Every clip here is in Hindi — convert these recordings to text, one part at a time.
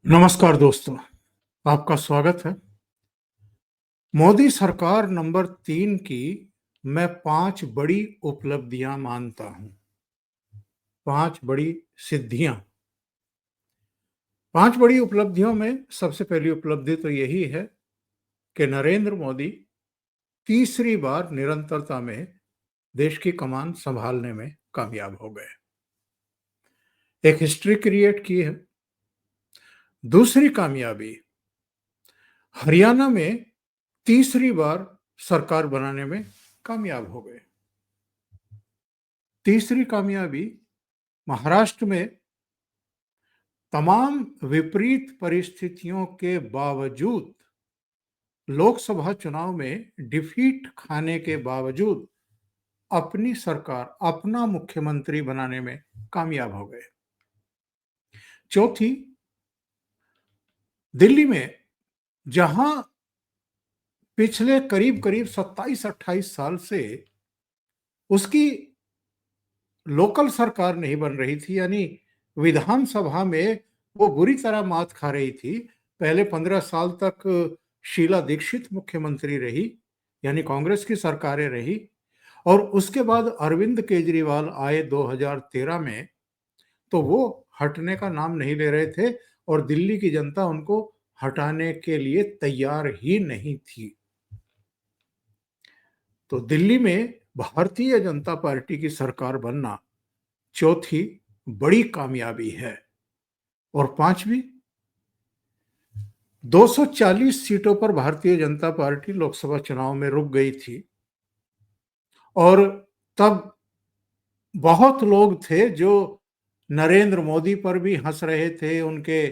नमस्कार दोस्तों, आपका स्वागत है। मोदी सरकार नंबर 3 की मैं 5 बड़ी उपलब्धियां मानता हूं। 5 बड़ी सिद्धियां। 5 बड़ी उपलब्धियों में सबसे पहली उपलब्धि तो यही है कि नरेंद्र मोदी तीसरी बार निरंतरता में देश की कमान संभालने में कामयाब हो गए। एक हिस्ट्री क्रिएट की है। दूसरी कामयाबी, हरियाणा में तीसरी बार सरकार बनाने में कामयाब हो गए। तीसरी कामयाबी, महाराष्ट्र में तमाम विपरीत परिस्थितियों के बावजूद लोकसभा चुनाव में डिफीट खाने के बावजूद अपनी सरकार, अपना मुख्यमंत्री बनाने में कामयाब हो गए। चौथी, दिल्ली में जहां पिछले करीब करीब 27-28 साल से उसकी लोकल सरकार नहीं बन रही थी, यानी विधानसभा में वो बुरी तरह मात खा रही थी। पहले 15 साल तक शीला दीक्षित मुख्यमंत्री रही, यानी कांग्रेस की सरकारें रही, और उसके बाद अरविंद केजरीवाल आए 2013 में, तो वो हटने का नाम नहीं ले रहे थे और दिल्ली की जनता उनको हटाने के लिए तैयार ही नहीं थी। तो दिल्ली में भारतीय जनता पार्टी की सरकार बनना चौथी बड़ी कामयाबी है। और पांचवी, 240 सीटों पर भारतीय जनता पार्टी लोकसभा चुनाव में रुक गई थी और तब बहुत लोग थे जो नरेंद्र मोदी पर भी हंस रहे थे, उनके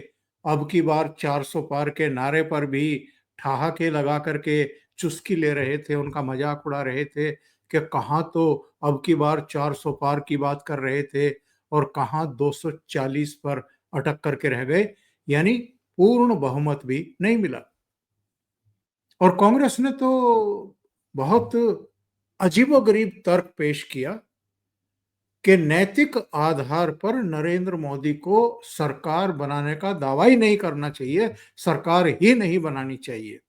अब की बार 400 पार के नारे पर भी ठहाके लगा करके चुस्की ले रहे थे, उनका मजाक उड़ा रहे थे कि कहाँ तो अब की बार 400 पार की बात कर रहे थे और कहाँ 240 पर अटक करके रह गए, यानी पूर्ण बहुमत भी नहीं मिला। और कांग्रेस ने तो बहुत अजीबोगरीब तर्क पेश किया कि नैतिक आधार पर नरेंद्र मोदी को सरकार बनाने का दावा ही नहीं करना चाहिए, सरकार ही नहीं बनानी चाहिए।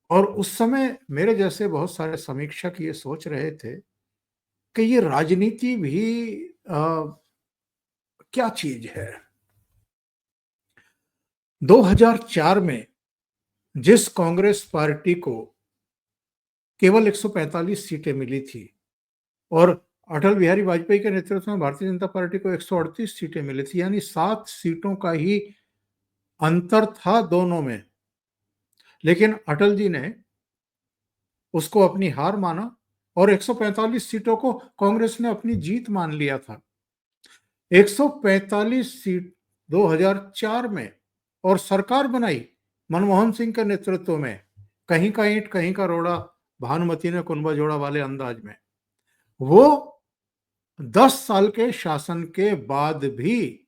और उस समय मेरे जैसे बहुत सारे समीक्षक ये सोच रहे थे कि ये राजनीति भी क्या चीज है। 2004 में जिस कांग्रेस पार्टी को केवल 145 सीटें मिली थी और अटल बिहारी वाजपेयी के नेतृत्व में भारतीय जनता पार्टी को 138 सीटें मिली थी, यानी 7 सीटों का ही अंतर था दोनों में, लेकिन अटल जी ने उसको अपनी हार माना और 145 सीटों को कांग्रेस ने अपनी जीत मान लिया था। 145 सीट 2004 में, और सरकार बनाई मनमोहन सिंह के नेतृत्व में, कहीं का ईंट कहीं का रोड़ा, भानुमति ने कुंभा जोड़ा वाले अंदाज में। वो 10 साल के शासन के बाद भी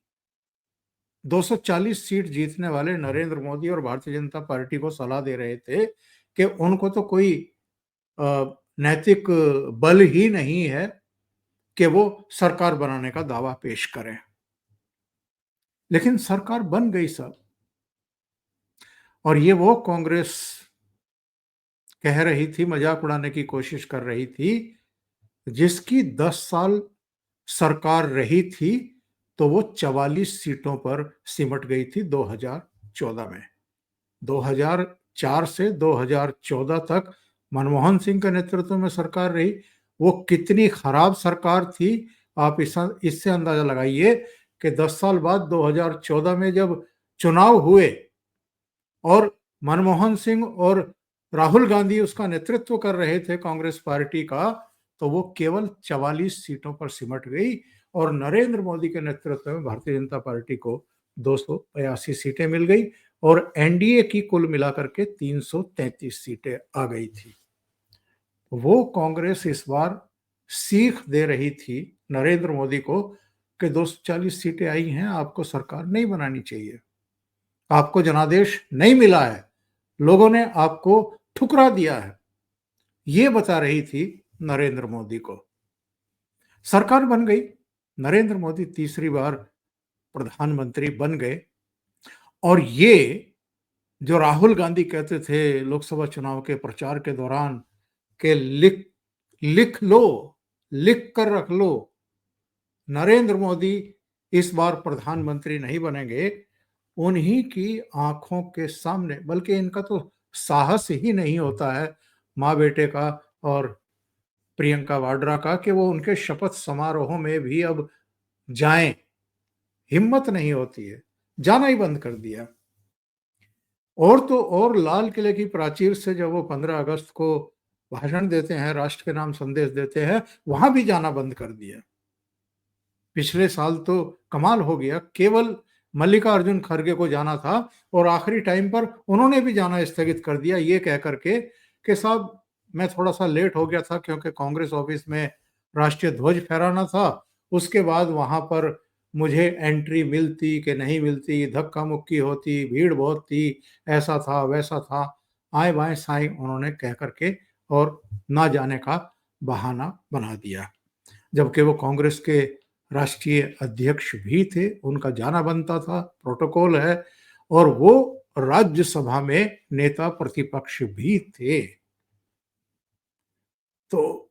240 सीट जीतने वाले नरेंद्र मोदी और भारतीय जनता पार्टी को सलाह दे रहे थे कि उनको तो कोई नैतिक बल ही नहीं है कि वो सरकार बनाने का दावा पेश करें। लेकिन सरकार बन गई सब, और ये वो कांग्रेस कह रही थी, मजाक उड़ाने की कोशिश कर रही थी, जिसकी 10 साल सरकार रही थी तो वो 44 सीटों पर सिमट गई थी 2014 में। 2004 से 2014 तक मनमोहन सिंह के नेतृत्व में सरकार रही। वो कितनी खराब सरकार थी, आप इससे अंदाजा लगाइए कि 10 साल बाद 2014 में जब चुनाव हुए और मनमोहन सिंह और राहुल गांधी उसका नेतृत्व कर रहे थे कांग्रेस पार्टी का, तो वो केवल 44 सीटों पर सिमट गई और नरेंद्र मोदी के नेतृत्व में भारतीय जनता पार्टी को 282 सीटें मिल गई और एनडीए की कुल मिलाकर के 333 सीटें आ गई थी। वो कांग्रेस इस बार सीख दे रही थी नरेंद्र मोदी को कि 240 सीटें आई हैं, आपको सरकार नहीं बनानी चाहिए, आपको जनादेश नहीं मिला है, लोगों ने आपको ठुकरा दिया है, ये बता रही थी नरेंद्र मोदी को। सरकार बन गई, नरेंद्र मोदी तीसरी बार प्रधानमंत्री बन गए और ये जो राहुल गांधी कहते थे लोकसभा चुनाव के प्रचार के दौरान कि लिख लिख लो, लिख कर रख लो, नरेंद्र मोदी इस बार प्रधानमंत्री नहीं बनेंगे, उन्हीं की आंखों के सामने, बल्कि इनका तो साहस ही नहीं होता है माँ बेटे का और प्रियंका वाड्रा का कि वो उनके शपथ समारोह में भी अब जाएं, हिम्मत नहीं होती है, जाना ही बंद कर दिया। और तो और लाल किले की प्राचीर से जब वो 15 अगस्त को भाषण देते हैं, राष्ट्र के नाम संदेश देते हैं, वहां भी जाना बंद कर दिया। पिछले साल तो कमाल हो गया, केवल मल्लिकार्जुन खड़गे को जाना था और आखिरी टाइम पर उन्होंने भी जाना स्थगित कर दिया, ये कह करके कि साहब मैं थोड़ा सा लेट हो गया था क्योंकि कांग्रेस ऑफिस में राष्ट्रीय ध्वज फहराना था, उसके बाद वहां पर मुझे एंट्री मिलती कि नहीं मिलती, धक्का मुक्की होती, भीड़ बहुत थी, ऐसा था वैसा था, आए बाएं साएं उन्होंने कह करके और ना जाने का बहाना बना दिया। जबकि वो कांग्रेस के राष्ट्रीय अध्यक्ष भी थे, उनका जाना बनता था, प्रोटोकॉल है, और वो राज्यसभा में नेता प्रतिपक्ष भी थे। तो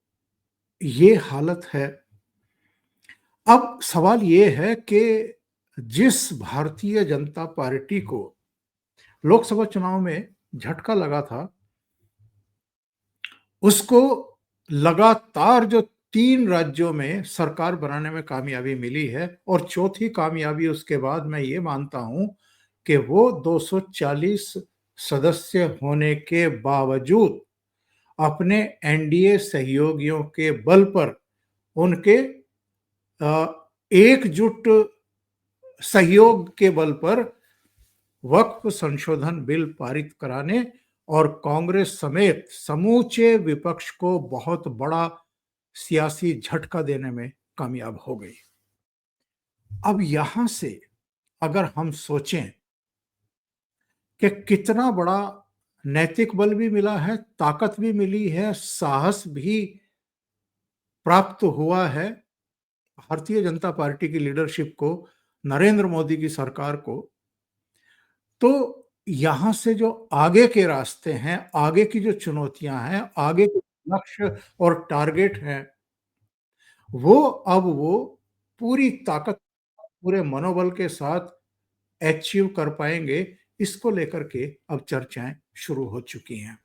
ये हालत है। अब सवाल ये है कि जिस भारतीय जनता पार्टी को लोकसभा चुनाव में झटका लगा था, उसको लगातार जो 3 राज्यों में सरकार बनाने में कामयाबी मिली है, और चौथी कामयाबी उसके बाद मैं ये मानता हूं कि वो 240 सदस्य होने के बावजूद अपने एनडीए सहयोगियों के बल पर, उनके एकजुट सहयोग के बल पर वक्फ संशोधन बिल पारित कराने और कांग्रेस समेत समूचे विपक्ष को बहुत बड़ा सियासी झटका देने में कामयाब हो गई। अब यहां से अगर हम सोचें कि कितना बड़ा नैतिक बल भी मिला है, ताकत भी मिली है, साहस भी प्राप्त हुआ है भारतीय जनता पार्टी की लीडरशिप को, नरेंद्र मोदी की सरकार को, तो यहां से जो आगे के रास्ते हैं, आगे की जो चुनौतियां हैं, आगे के लक्ष्य और टारगेट हैं, वो पूरी ताकत, पूरे मनोबल के साथ अचीव कर पाएंगे, इसको लेकर के अब चर्चाएं शुरू हो चुकी हैं।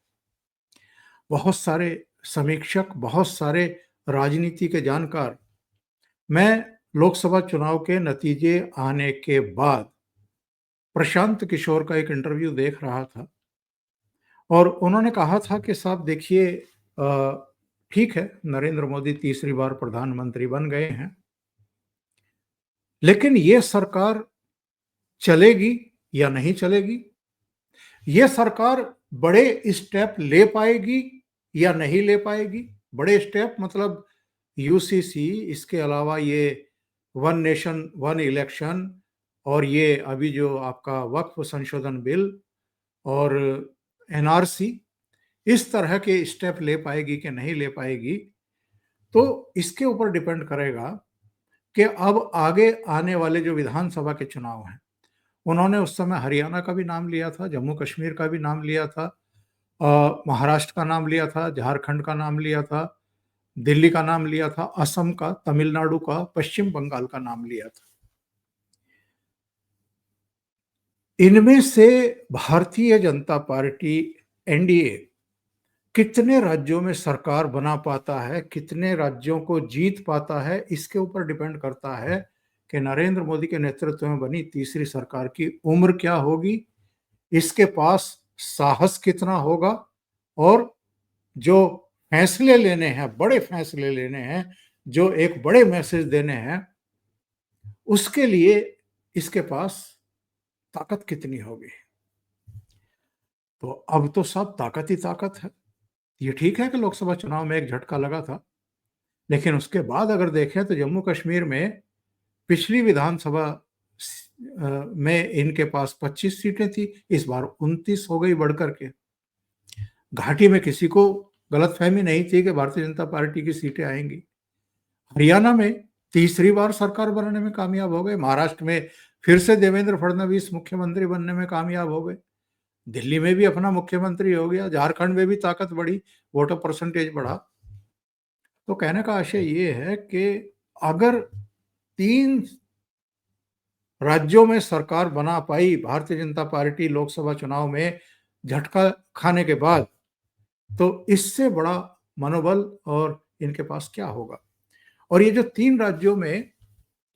बहुत सारे समीक्षक, बहुत सारे राजनीति के जानकार, मैं लोकसभा चुनाव के नतीजे आने के बाद प्रशांत किशोर का एक इंटरव्यू देख रहा था और उन्होंने कहा था कि साहब देखिए, ठीक है, नरेंद्र मोदी तीसरी बार प्रधानमंत्री बन गए हैं, लेकिन ये सरकार चलेगी या नहीं चलेगी, ये सरकार बड़े स्टेप ले पाएगी या नहीं ले पाएगी। बड़े स्टेप मतलब यूसीसी, इसके अलावा ये वन नेशन वन इलेक्शन, और ये अभी जो आपका वक्फ संशोधन बिल और एनआरसी, इस तरह के स्टेप ले पाएगी कि नहीं ले पाएगी, तो इसके ऊपर डिपेंड करेगा कि अब आगे आने वाले जो विधानसभा के चुनाव हैं, उन्होंने उस समय हरियाणा का भी नाम लिया था, जम्मू कश्मीर का भी नाम लिया था, महाराष्ट्र का नाम लिया था, झारखंड का नाम लिया था, दिल्ली का नाम लिया था, असम का, तमिलनाडु का, पश्चिम बंगाल का नाम लिया था। इनमें से भारतीय जनता पार्टी, एनडीए, कितने राज्यों में सरकार बना पाता है, कितने राज्यों को जीत पाता है, इसके ऊपर डिपेंड करता है कि नरेंद्र मोदी के नेतृत्व में बनी तीसरी सरकार की उम्र क्या होगी, इसके पास साहस कितना होगा, और जो फैसले लेने हैं, बड़े फैसले लेने हैं, जो एक बड़े मैसेज देने हैं, उसके लिए इसके पास ताकत कितनी होगी। तो अब तो सब ताकत ही ताकत है। ये ठीक है कि लोकसभा चुनाव में एक झटका लगा था, लेकिन उसके बाद अगर देखें तो जम्मू कश्मीर में पिछली विधानसभा में इनके पास 25 सीटें थी, इस बार 29 हो गई बढ़कर के। घाटी में किसी को गलतफहमी नहीं थी कि भारतीय जनता पार्टी की सीटें आएंगी। हरियाणा में तीसरी बार सरकार बनाने में कामयाब हो गए, महाराष्ट्र में फिर से देवेंद्र फडणवीस मुख्यमंत्री बनने में कामयाब हो गए। दिल्ली में भी अपना मुख्यमंत्री हो गया, झारखंड में भी ताकत बढ़ी, वोटर परसेंटेज बढ़ा। तो कहने का आशय ये है कि अगर 3 राज्यों में सरकार बना पाई भारतीय जनता पार्टी लोकसभा चुनाव में झटका खाने के बाद, तो इससे बड़ा मनोबल और इनके पास क्या होगा। और ये जो 3 राज्यों में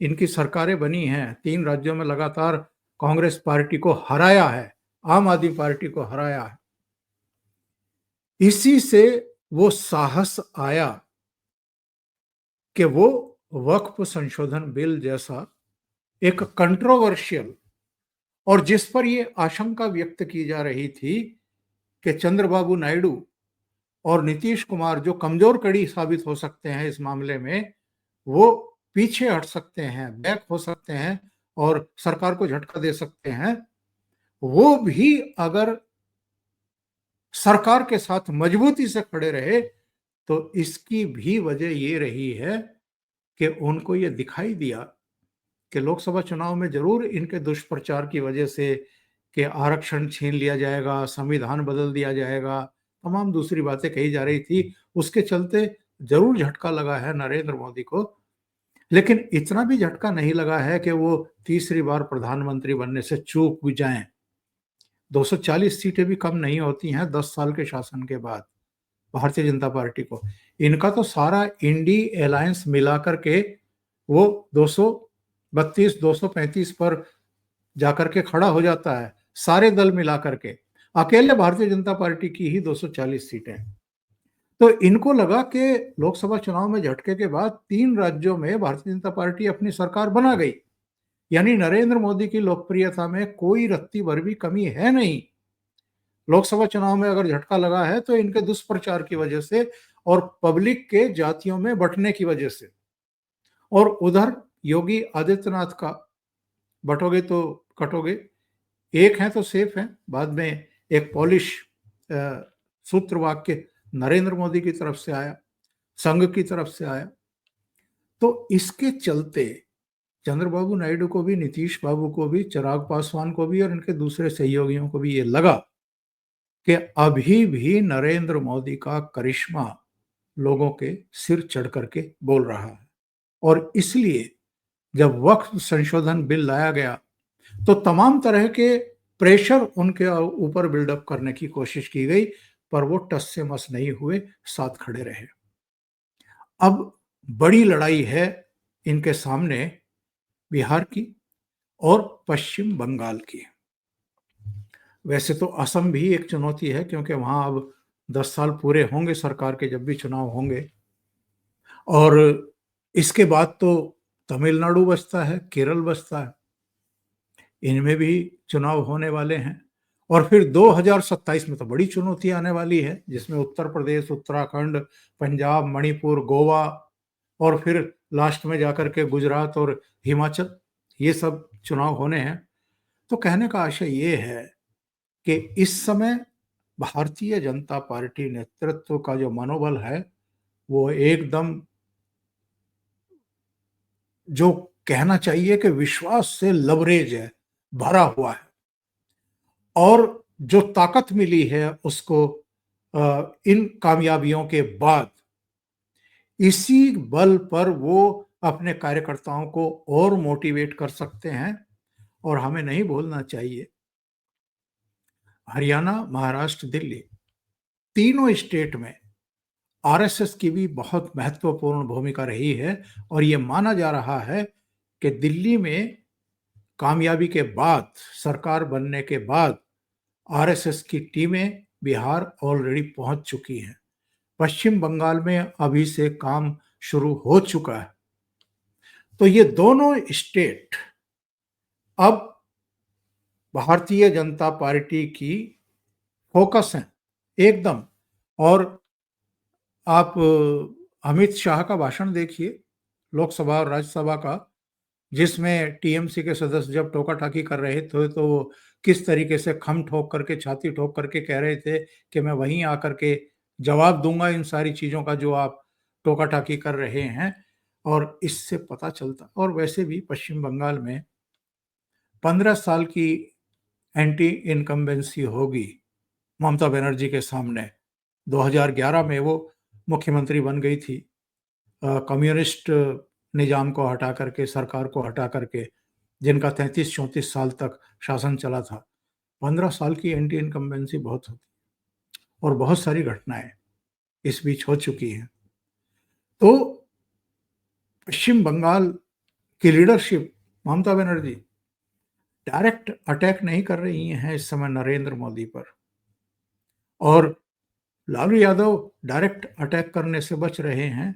इनकी सरकारें बनी हैं, 3 राज्यों में लगातार कांग्रेस पार्टी को हराया है, आम आदमी पार्टी को हराया है, इसी से वो साहस आया कि वो वक्फ संशोधन बिल जैसा एक कंट्रोवर्शियल, और जिस पर ये आशंका व्यक्त की जा रही थी कि चंद्रबाबू नायडू और नीतीश कुमार जो कमजोर कड़ी साबित हो सकते हैं इस मामले में, वो पीछे हट सकते हैं, बैक हो सकते हैं और सरकार को झटका दे सकते हैं, वो भी अगर सरकार के साथ मजबूती से खड़े रहे, तो इसकी भी वजह ये रही है कि उनको ये दिखाई दिया कि लोकसभा चुनाव में जरूर इनके दुष्प्रचार की वजह से कि आरक्षण छीन लिया जाएगा, संविधान बदल दिया जाएगा, तमाम दूसरी बातें कही जा रही थी, उसके चलते जरूर झटका लगा है नरेंद्र मोदी को। लेकिन इतना भी झटका नहीं लगा है कि वो तीसरी बार प्रधानमंत्री बनने से चूक भी जाएं। 240 सीटें भी कम नहीं होती हैं 10 साल के शासन के बाद भारतीय जनता पार्टी को। इनका तो सारा इंडी अलायंस मिलाकर के वो 232 235 पर जाकर के खड़ा हो जाता है, सारे दल मिलाकर के। अकेले भारतीय जनता पार्टी की ही 240 सीटें। तो इनको लगा कि लोकसभा चुनाव में झटके के बाद 3 राज्यों में भारतीय जनता पार्टी अपनी सरकार बना गई, यानी नरेंद्र मोदी की लोकप्रियता में कोई रत्ती भर भी कमी है नहीं। लोकसभा चुनाव में अगर झटका लगा है तो इनके दुष्प्रचार की वजह से और पब्लिक के जातियों में बंटने की वजह से। और उधर योगी आदित्यनाथ का बटोगे तो कटोगे, एक हैं तो सेफ हैं, बाद में एक पॉलिश सूत्र वाक्य नरेंद्र मोदी की तरफ से आया, संघ की तरफ से आया। तो इसके चलते चंद्रबाबू नायडू को भी, नीतीश बाबू को भी, चिराग पासवान को भी और इनके दूसरे सहयोगियों को भी ये लगा कि अभी भी नरेंद्र मोदी का करिश्मा लोगों के सिर चढ़ करके बोल रहा है। और इसलिए जब वक्फ संशोधन बिल लाया गया तो तमाम तरह के प्रेशर उनके ऊपर बिल्डअप करने की कोशिश की गई, पर वो टस से मस नहीं हुए, साथ खड़े रहे। अब बड़ी लड़ाई है इनके सामने बिहार की और पश्चिम बंगाल की। वैसे तो असम भी एक चुनौती है, क्योंकि वहां अब 10 साल पूरे होंगे सरकार के जब भी चुनाव होंगे, और इसके बाद तो तमिलनाडु बचता है, केरल बचता है, इनमें भी चुनाव होने वाले हैं। और फिर 2027 में तो बड़ी चुनौती आने वाली है, जिसमें उत्तर प्रदेश, उत्तराखंड, पंजाब, मणिपुर, गोवा और फिर लास्ट में जाकर के गुजरात और हिमाचल, ये सब चुनाव होने हैं। तो कहने का आशय ये है कि इस समय भारतीय जनता पार्टी नेतृत्व का जो मनोबल है वो एकदम, जो कहना चाहिए कि विश्वास से लबरेज है, भरा हुआ है। और जो ताकत मिली है उसको इन कामयाबियों के बाद, इसी बल पर वो अपने कार्यकर्ताओं को और मोटिवेट कर सकते हैं। और हमें नहीं भूलना चाहिए, हरियाणा, महाराष्ट्र, दिल्ली, तीनों स्टेट में आरएसएस की भी बहुत महत्वपूर्ण भूमिका रही है। और ये माना जा रहा है कि दिल्ली में कामयाबी के बाद, सरकार बनने के बाद, आरएसएस की टीमें बिहार ऑलरेडी पहुंच चुकी हैं। पश्चिम बंगाल में अभी से काम शुरू हो चुका है। तो ये दोनों स्टेट अब भारतीय जनता पार्टी की फोकस हैं एकदम। और आप अमित शाह का भाषण देखिए, लोकसभा और राज्यसभा का, जिसमें टीएमसी के सदस्य जब टोका टाकी कर रहे थे तो वो किस तरीके से खम ठोक करके, छाती ठोक करके कह रहे थे कि मैं वहीं आकर के जवाब दूंगा इन सारी चीजों का जो आप टोका टाकी कर रहे हैं। और इससे पता चलता, और वैसे भी पश्चिम बंगाल में 15 साल की एंटी इनकम्बेंसी होगी ममता बनर्जी के सामने। 2011 में वो मुख्यमंत्री बन गई थी, कम्युनिस्ट निजाम को हटा करके, सरकार को हटा करके, जिनका 33-34 साल तक शासन चला था। 15 साल की एंटी इनकम्बेंसी बहुत होती और बहुत सारी घटनाएं इस बीच हो चुकी हैं। तो पश्चिम बंगाल की leadership, Mamata Banerjee direct attack नहीं कर रही हैं इस समय नरेंद्र मोदी पर, और लालू यादव डायरेक्ट अटैक करने से बच रहे हैं,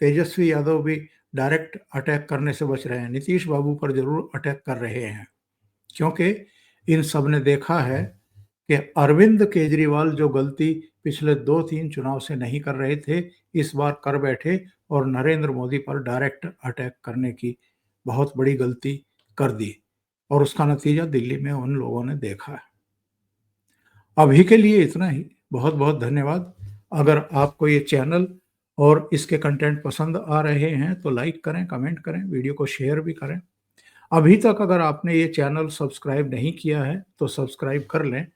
तेजस्वी यादव भी डायरेक्ट अटैक करने से बच रहे हैं, नीतीश बाबू पर जरूर अटैक कर रहे हैं, क्योंकि इन सब ने देखा है कि अरविंद केजरीवाल जो गलती पिछले 2-3 चुनाव से नहीं कर रहे थे, इस बार कर बैठे और नरेंद्र मोदी पर डायरेक्ट अटैक करने की बहुत बड़ी गलती कर दी, और उसका नतीजा दिल्ली में उन लोगों ने देखा है। अभी के लिए इतना ही। बहुत बहुत धन्यवाद। अगर आपको ये चैनल और इसके कंटेंट पसंद आ रहे हैं तो लाइक करें, कमेंट करें, वीडियो को शेयर भी करें। अभी तक अगर आपने ये चैनल सब्सक्राइब नहीं किया है तो सब्सक्राइब कर लें,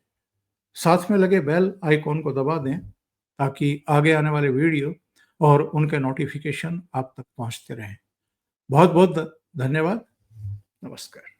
साथ में लगे बेल आइकॉन को दबा दें ताकि आगे आने वाले वीडियो और उनके नोटिफिकेशन आप तक पहुंचते रहें। बहुत बहुत धन्यवाद। नमस्कार।